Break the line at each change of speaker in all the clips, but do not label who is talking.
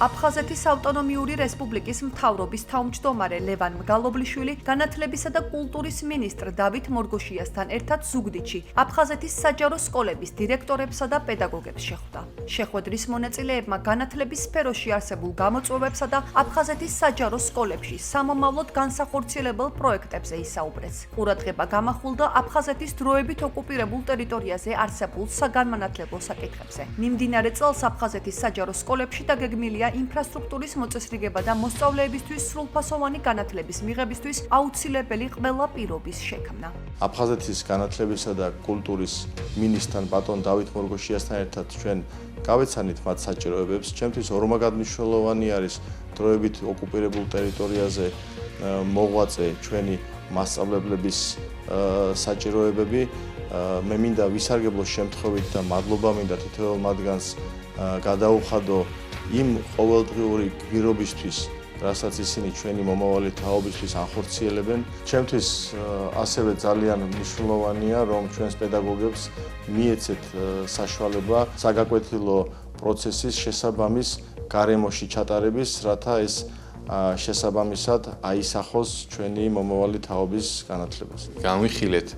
აფხაზეთის ავტონომიური რესპუბლიკის მთავრობის თავმჯდომარე ლევან მგალობლიშვილი განათლებისა და კულტურის მინისტრ დავით მორგოშიასთან ერთად ზუგდიდში აფხაზეთის საჯარო სკოლების დირექტორებსა და პედაგოგებს შეხვდა. შეხვედრის მონაწილეებმა განათლების სფეროში არსებულ გამოწვევებსა და აფხაზეთის საჯარო სკოლებში სამომავლოდ განსახორციელებელ პროექტებზე ისაუბრეს. ყურადღება გამახვილდა აფხაზეთის დროებით ოკუპირებულ ტერიტორიაზე არსებულ საგანმანათლებლო საკითხებზე. მიმდინარე წელს აფხაზეთის საჯარო სკოლებში დაგეგმილია ინფრასტრუქტურის მოწესრიგება და მოსწავლეებისთვის სრულფასოვანი განათლების მიღებისთვის აუცილებელი ყველა პირობის შექმნა.
აფხაზეთის განათლებისა და კულტურის მინისტრთან ბატონ დავით მორგოშიასთან ერთად ჩვენ გავეცანით მათ საჭიროებებს. ჩემთვის ორმაგად მნიშვნელოვანი არის დროებით ოკუპირებულ ტერიტორიაზე მოღვაწე ჩვენი მასწავლებლების საჭიროებები. მე მინდა ვისარგებლო შემთხვევით და მადლობა მინდა თითოეულ მათგანს გადაუხადო იმ ყოველდღიური გვირობისთვის, რასაც ისინი ჩვენი მომავალი თაობისთვის ანხორციელებენ. ჩემთვის ასევე ძალიან მნიშვნელოვანია, რომ ჩვენს პედაგოგებს მიეცეთ საშუალება საგაკვეთილო პროცესის შესაბამის გარემოში ჩატარების, რათა ეს შესაბამისად აისახოს ჩვენი მომავალი თაობის განათლებას.
Გამიხილეთ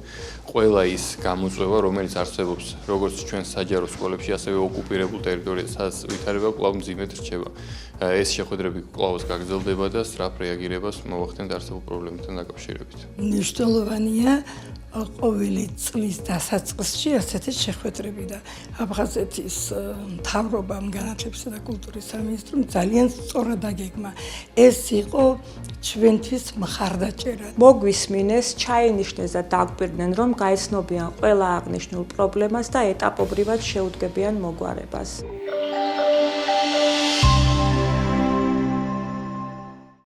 ყველა ის გამოწვევა, რომელიც არსებობს როგორც ჩვენ საჯარო სკოლებში, ასევე ოკუპირებულ ტერიტორიაზე, სადაც ვითარება კვლავ მძიმედ რჩება. ეს შეხვედრები კვლავ გაგრძელდება და სწრაფ რეაგირებას მოვახდენთ არსებულ პრობლემებთან დაკავშირებით.
მნიშვნელოვანია ყოველი წლის დასაწყისში ასეთი შეხვედრები და აფხაზეთის მთავრობამ განათლებისა და კულტურის სამინისტრომ ძალიან სწორად დაგეგმა. ეს იყო ჩვენთვის მხარდაჭერა.
მოგვისმინეს, ჩაინიშნეს და დაგვირდნენ, რომ გაიცნობიან ყველა აღნიშნულ პრობლემას და ეტაპობრივად შეუდგებიან მოგვარებას.